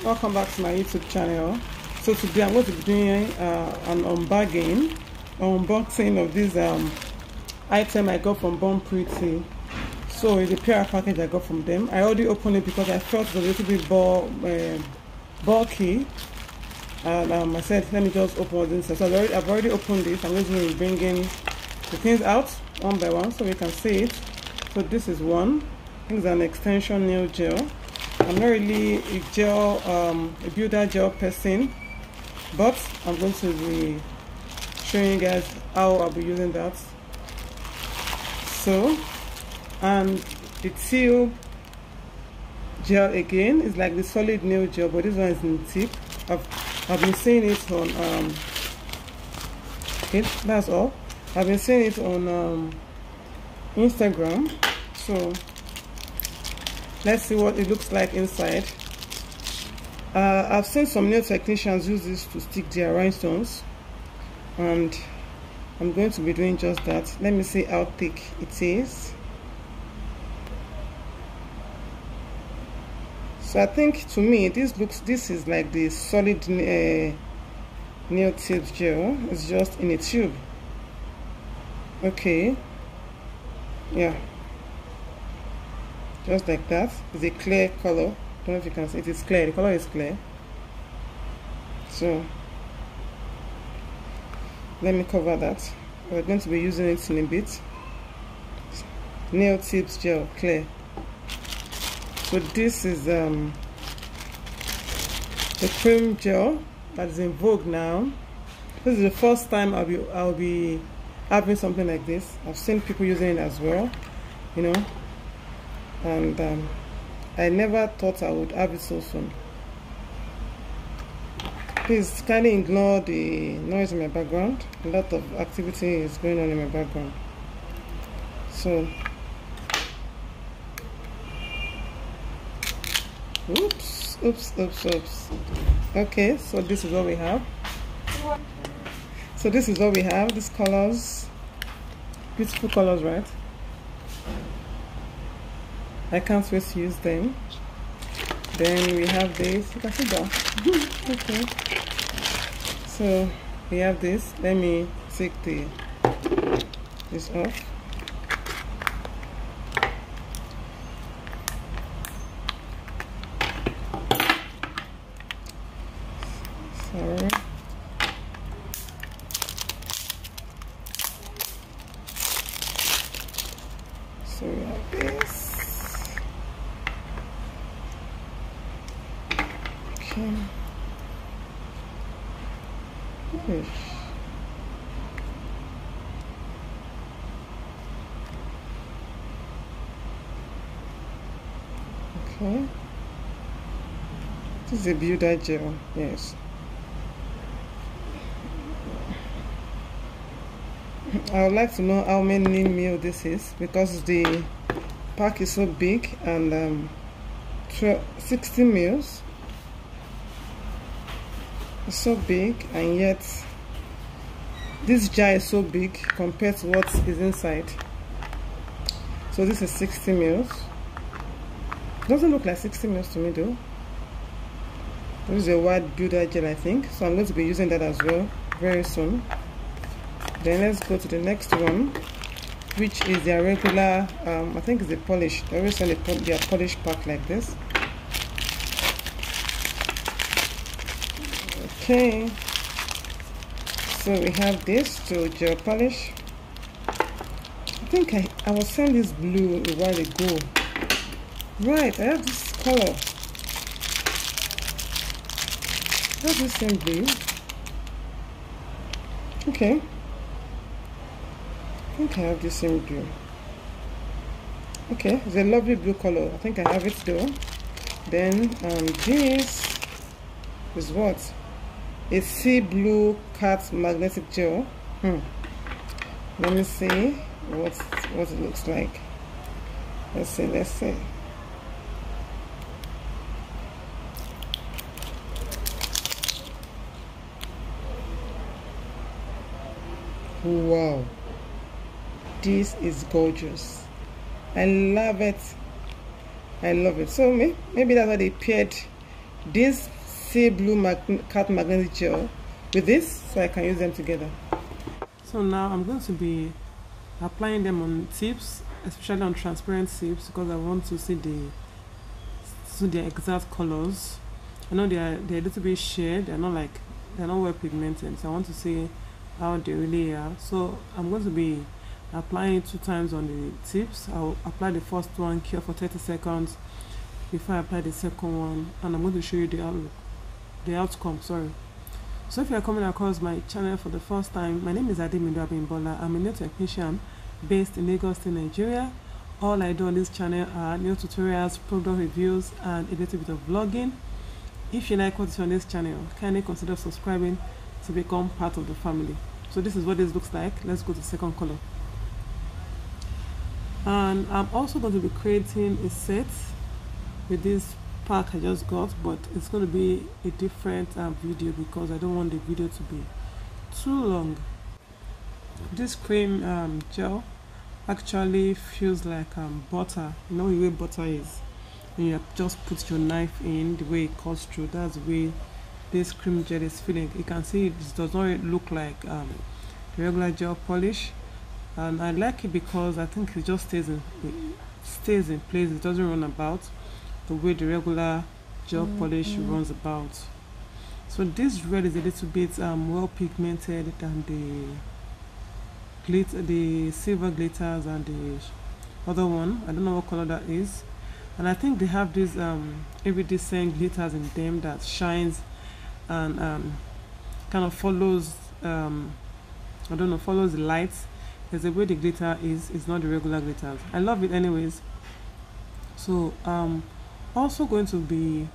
welcome back to my YouTube channel. So today I'm going to be doing an unboxing of this item I got from Born Pretty. So it's a PR package I got from them. I already opened it because I felt it was a little bit bulky, and I said let me just open this. So I've already opened this. I'm just going to be bringing the things out one by one so we can see it. So this is one. I think it's an extension nail gel. I'm not really a builder gel person, but I'm going to be showing you guys how I'll be using that. So, and the tube gel again is like the solid nail gel, but this one is in tip. I've been seeing it on okay, that's all. I've been seeing it on Instagram. So let's see what it looks like inside. I've seen some nail technicians use this to stick their rhinestones, and I'm going to be doing just that. Let me see how thick it is. So I think to me this is like the solid nail tip gel. It's just in a tube. Okay, yeah, just like that. It's a clear color. Don't know if you can see it. It's clear. The color is clear. So let me cover that. We're going to be using it in a bit. Nail tips gel, clear. So this is the cream gel that is in vogue now. This is the first time I'll be having something like this. I've seen people using it as well, you know, and I never thought I would have it so soon. Please kindly ignore the noise in my background. A lot of activity is going on in my background. So, oops. Okay, so this is what we have. So this is what we have. These colors, beautiful colors, right? I can't wait to use them. Then we have this. You can see that. Okay. So we have this. Let me take this off. Sorry. So we have this. Okay. Okay. This is a builder gel, yes. I would like to know how many mil this is, because the pack is so big, and 60 mils. It's so big, and yet this jar is so big compared to what is inside. So this is 60 mils. Doesn't look like 60 mils to me though. This is a wide builder gel, I think, so I'm going to be using that as well very soon. Then let's go to the next one, which is their regular I think it's a polish. They always send their polish pack like this. Okay, so we have this to gel polish. I think I was saying this blue a while ago. Right, I have this color. I have the same blue. Okay, I think I have the same blue. Okay, it's a lovely blue color. I think I have it though. Then this is what? A sea blue cat magnetic gel. Let me see what it looks like. Let's see. Wow, this is gorgeous. I love it. I love it. So maybe that's why they paired this sea blue cat magnetic gel with this, so I can use them together. So now I'm going to be applying them on tips, especially on transparent tips, because I want to see the exact colors. I know they're a little bit shaded, they're not well pigmented, so I want to see how they really are. So I'm going to be applying 2 times on the tips. I'll apply the first one, cure for 30 seconds before I apply the second one, and I'm going to show you the outcome. Sorry. So if you are coming across my channel for the first time, my name is Ademido Abimbola. I'm a nail technician based in Lagos, Nigeria. All I do on this channel are nail tutorials, product reviews, and a little bit of vlogging. If you like what is on this channel, kindly consider subscribing to become part of the family. So this is what this looks like. Let's go to the second color. And I'm also going to be creating a set with this pack I just got, but it's going to be a different video because I don't want the video to be too long. This cream gel actually feels like butter. You know the way butter is when you just put your knife in, the way it cuts through, that's the way this cream gel is feeling. You can see it does not look like the regular gel polish, and I like it because I think it just stays in place. It doesn't run about the way the regular gel polish runs about. So this red is a little bit well pigmented than the silver glitters and the other one. I don't know what color that is, and I think they have these iridescent glitters in them that shines and kind of follows follows the light. There's a way the glitter is. It's not the regular glitters. I love it anyways. So also going to be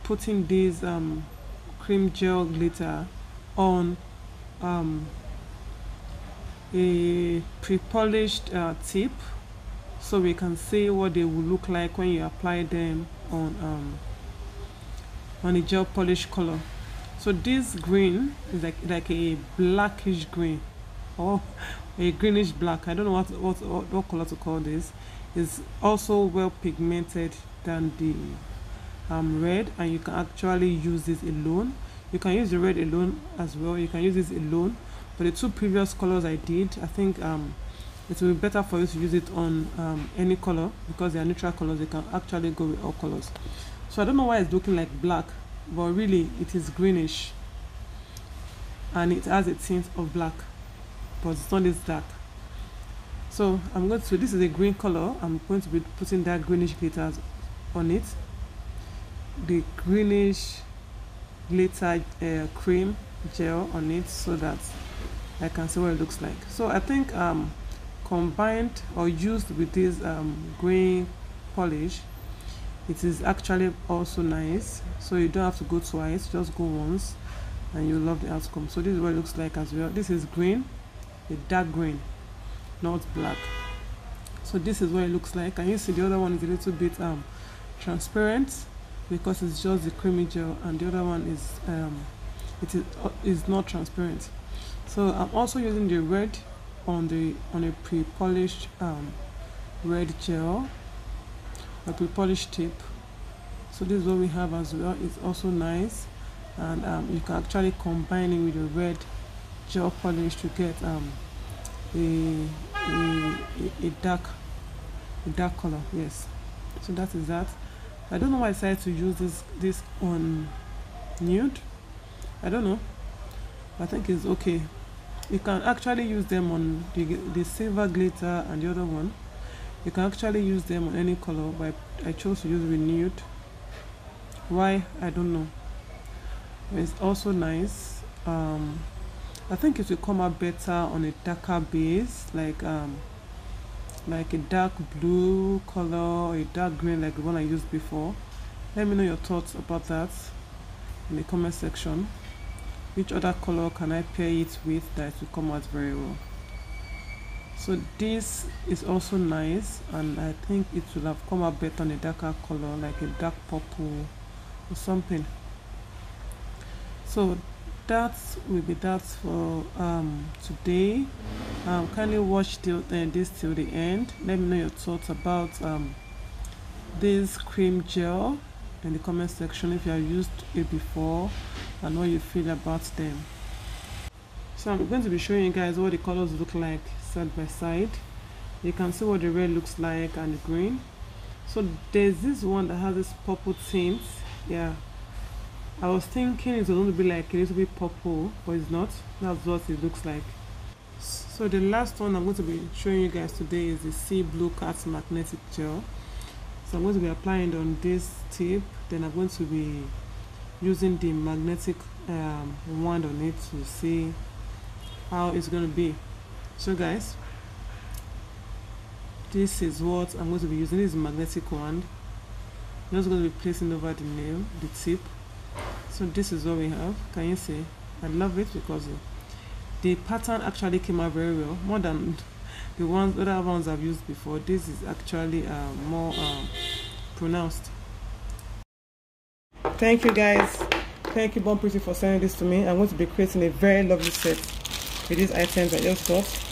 putting this cream gel glitter on a pre-polished tip, so we can see what they will look like when you apply them on a gel polish color. So this green is like a blackish green or a greenish black. I don't know what color to call this. Is also well pigmented than the red, and you can actually use this alone. You can use the red alone as well. You can use this alone. But the 2 previous colors I did, I think it will be better for you to use it on any color because they are neutral colors. They can actually go with all colors. So I don't know why it's looking like black, but really it is greenish and it has a tint of black, but it's not this dark. So I'm going to, this is a green color, I'm going to be putting that greenish glitters on it, the greenish glitter cream gel on it, so that I can see what it looks like. So I think combined or used with this green polish, it is actually also nice. So you don't have to go twice, just go once and you love the outcome. So this is what it looks like as well. This is green, a dark green, not black. So this is what it looks like. And you see the other one is a little bit transparent because it's just the creamy gel, and the other one is is not transparent. So I'm also using the red on a pre-polished red gel, a pre-polished tip. So this is what we have as well. It's also nice, and you can actually combine it with the red gel polish to get a dark color. Yes, so that is that. I don't know why I decided to use this on nude. I don't know, I think it's okay. You can actually use them on the silver glitter and the other one. You can actually use them on any color, but I chose to use with nude. Why? I don't know. It's also nice. I think it will come out better on a darker base, like a dark blue color or a dark green like the one I used before. Let me know your thoughts about that in the comment section. Which other color can I pair it with that will come out very well? So this is also nice, and I think it will have come out better on a darker color, like a dark purple or something. So that will be that for today. Kindly watch this till the end. Let me know your thoughts about this cream gel in the comment section if you have used it before and what you feel about them. So I'm going to be showing you guys what the colors look like side by side. You can see what the red looks like and the green. So there's this one that has this purple tint. Yeah, I was thinking it's going to be like a little bit purple, but it's not. That's what it looks like. So the last one I'm going to be showing you guys today is the Sea Blue Cat Magnetic Gel. So I'm going to be applying it on this tip, then I'm going to be using the magnetic wand on it to see how it's going to be. So guys, this is what I'm going to be using. This is a magnetic wand. I'm just going to be placing over the nail, the tip. So this is what we have. Can you see? I love it because the pattern actually came out very well, more than the other ones I've used before. This is actually more pronounced. Thank you guys. Thank you Born Pretty for sending this to me. I'm going to be creating a very lovely set with these items I just got.